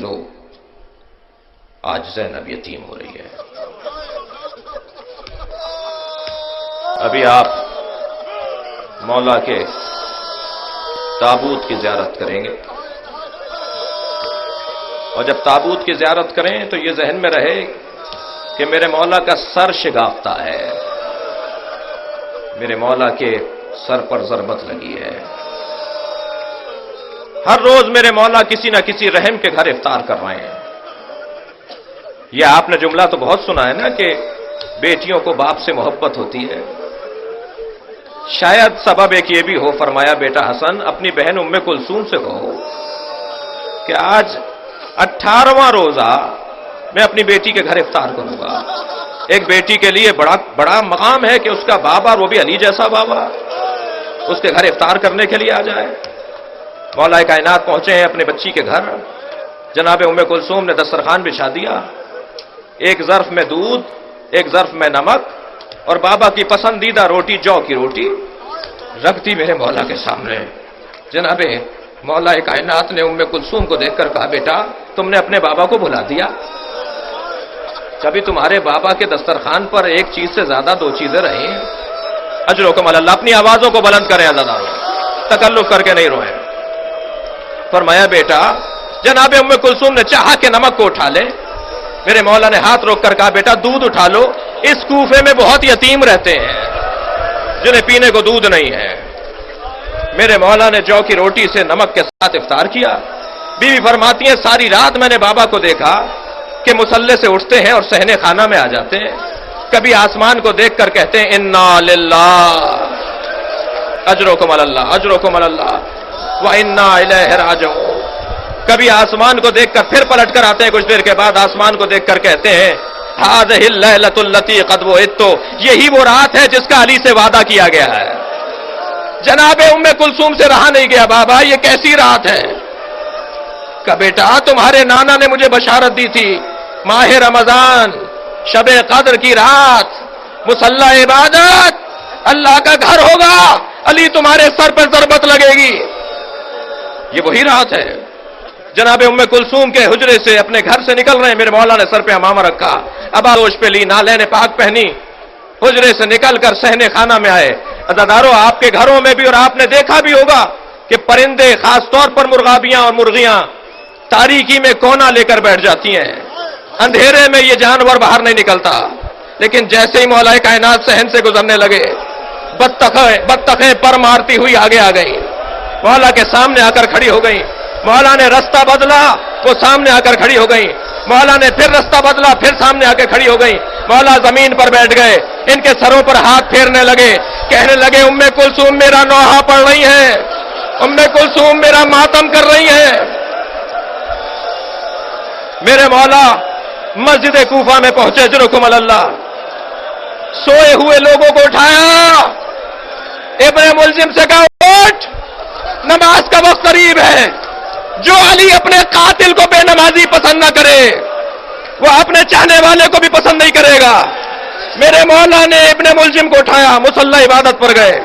ہو، آج زینب یتیم ہو رہی ہے۔ ابھی آپ مولا کے تابوت کی زیارت کریں گے، اور جب تابوت کی زیارت کریں تو یہ ذہن میں رہے کہ میرے مولا کا سر شگافتہ ہے، میرے مولا کے سر پر ضربت لگی ہے۔ ہر روز میرے مولا کسی نہ کسی رحم کے گھر افطار کر رہے ہیں۔ یہ آپ نے جملہ تو بہت سنا ہے نا کہ بیٹیوں کو باپ سے محبت ہوتی ہے۔ شاید سبب ایک یہ بھی ہو، فرمایا بیٹا حسن اپنی بہن ام کلثوم سے کہو کہ آج 18واں روزہ میں اپنی بیٹی کے گھر افطار کروں گا۔ ایک بیٹی کے لیے بڑا مقام ہے کہ اس کا بابا، وہ بھی علی جیسا بابا، اس کے گھر افطار کرنے کے لیے آ جائے۔ مولا کائنات پہنچے ہیں اپنے بچی کے گھر، جناب ام کلثوم نے دسترخوان بچھا دیا، ایک ظرف میں دودھ، ایک ظرف میں نمک اور بابا کی پسندیدہ روٹی، جو کی روٹی رکھ دی میرے مولا کے سامنے۔ جناب مولا کائنات نے ام کلثوم کو دیکھ کر کہا بیٹا تم نے اپنے بابا کو بھلا دیا؟ کبھی تمہارے بابا کے دسترخوان پر ایک چیز سے زیادہ دو چیزیں رہی ہیں؟ اجرکم اللہ، اپنی آوازوں کو بلند کریں عزادارو، تکلف کر کے نہیں روئیں۔ فرمایا بیٹا، جناب ام کلثوم نے چاہا کہ نمک کو اٹھا لے، میرے مولا نے ہاتھ روک کر کہا بیٹا دودھ اٹھا لو، اس کوفے میں بہت یتیم رہتے ہیں جنہیں پینے کو دودھ نہیں ہے۔ میرے مولا نے جو کی روٹی سے نمک کے ساتھ افطار کیا۔ بیوی فرماتی ہیں ساری رات میں نے بابا کو دیکھا کہ مصلے سے اٹھتے ہیں اور صحن خانہ میں آ جاتے ہیں، کبھی آسمان کو دیکھ کر کہتے ہیں انا للہ اجرکم اللہ اجرکم اللہ وَإِنَّا إِلَيْهِ رَاجِعُونَ، کبھی آسمان کو دیکھ کر پھر پلٹ کر آتے ہیں، کچھ دیر کے بعد آسمان کو دیکھ کر کہتے ہیں هَذِهِ اللَّيْلَةُ الَّتِي قَدْ وُعِدتُّ، یہی وہ رات ہے جس کا علی سے وعدہ کیا گیا ہے۔ جناب ام کلثوم سے رہا نہیں گیا، بابا یہ کیسی رات ہے؟ کہ بیٹا تمہارے نانا نے مجھے بشارت دی تھی، ماہ رمضان، شب قدر کی رات، مصلی عبادت، اللہ کا گھر ہوگا، علی تمہارے سر پر ضربت لگے گی۔ یہ وہی رات ہے۔ جناب ام کلثوم کے حجرے سے اپنے گھر سے نکل رہے ہیں، میرے مولا نے سر پہ امامہ رکھا، اباروش پہ لی، نالین پاک پہنی، حجرے سے نکل کر صحن خانہ میں آئے۔ عزادارو آپ کے گھروں میں بھی اور آپ نے دیکھا بھی ہوگا کہ پرندے، خاص طور پر مرغابیاں اور مرغیاں تاریکی میں کونا لے کر بیٹھ جاتی ہیں، اندھیرے میں یہ جانور باہر نہیں نکلتا، لیکن جیسے ہی مولا کائنات صحن سے گزرنے لگے بطخیں پر مارتی ہوئی آگے آ گئی، مولا کے سامنے آ کر کھڑی ہو گئی۔ مولا نے رستہ بدلا، وہ سامنے آ کر کھڑی ہو گئی۔ مولا نے پھر رستہ بدلا، پھر سامنے آ کے کھڑی ہو گئی۔ مولا زمین پر بیٹھ گئے، ان کے سروں پر ہاتھ پھیرنے لگے، کہنے لگے ام کلثوم میرا نوحہ پڑھ رہی ہے، ام کلثوم میرا ماتم کر رہی ہے۔ میرے مولا مسجد کوفہ میں پہنچے، اجرکم اللہ، سوئے ہوئے لوگوں کو اٹھایا، ابن ملزم سے کہا اٹھ، نماز کا وقت قریب ہے۔ جو علی اپنے قاتل کو بے نمازی پسند نہ کرے، وہ اپنے چاہنے والے کو بھی پسند نہیں کرے گا۔ میرے مولا نے ابن ملزم کو اٹھایا، مصلی عبادت پر گئے،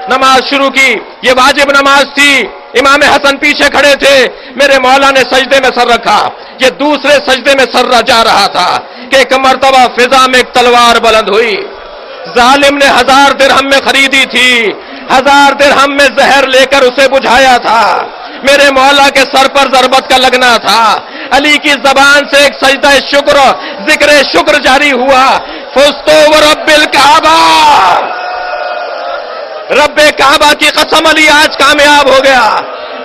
نماز شروع کی۔ یہ واجب نماز تھی، امام حسن پیچھے کھڑے تھے، میرے مولا نے سجدے میں سر رکھا، یہ دوسرے سجدے میں سر جا رہا تھا کہ ایک مرتبہ فضا میں ایک تلوار بلند ہوئی، ظالم نے 1000 درہم میں خریدی تھی، 1000 درہم میں زہر لے کر اسے بجھایا تھا، میرے مولا کے سر پر ضربت کا لگنا تھا۔ علی کی زبان سے ایک سجدہ شکر، ذکر شکر جاری ہوا، فزتو ورب الکعبہ، رب کعبہ کی قسم علی آج کامیاب ہو گیا۔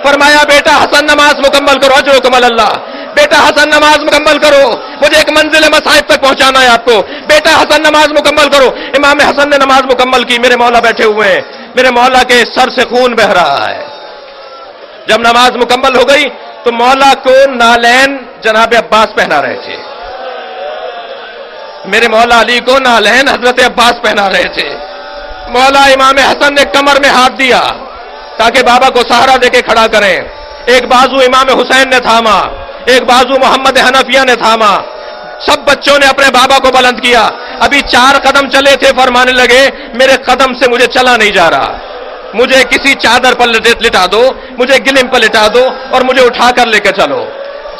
فرمایا بیٹا حسن نماز مکمل کرو، اجرکم اللہ، بیٹا حسن نماز مکمل کرو، مجھے ایک منزل مصائب تک پہنچانا ہے آپ کو، بیٹا حسن نماز مکمل کرو۔ امام حسن نے نماز مکمل کی، میرے مولا بیٹھے ہوئے ہیں، میرے مولا کے سر سے خون بہ رہا ہے۔ جب نماز مکمل ہو گئی تو مولا کو نالین جناب عباس پہنا رہے تھے، میرے مولا علی کو نالین حضرت عباس پہنا رہے تھے۔ مولا امام حسن نے کمر میں ہاتھ دیا تاکہ بابا کو سہارا دے کے کھڑا کریں، ایک بازو امام حسین نے تھاما، ایک بازو محمد حنفیہ نے تھاما، سب بچوں نے اپنے بابا کو بلند کیا۔ ابھی 4 قدم چلے تھے، فرمانے لگے میرے قدم سے مجھے چلا نہیں جا رہا، مجھے کسی چادر پر لٹا دو، مجھے گلم پر لٹا دو اور مجھے اٹھا کر لے کے چلو۔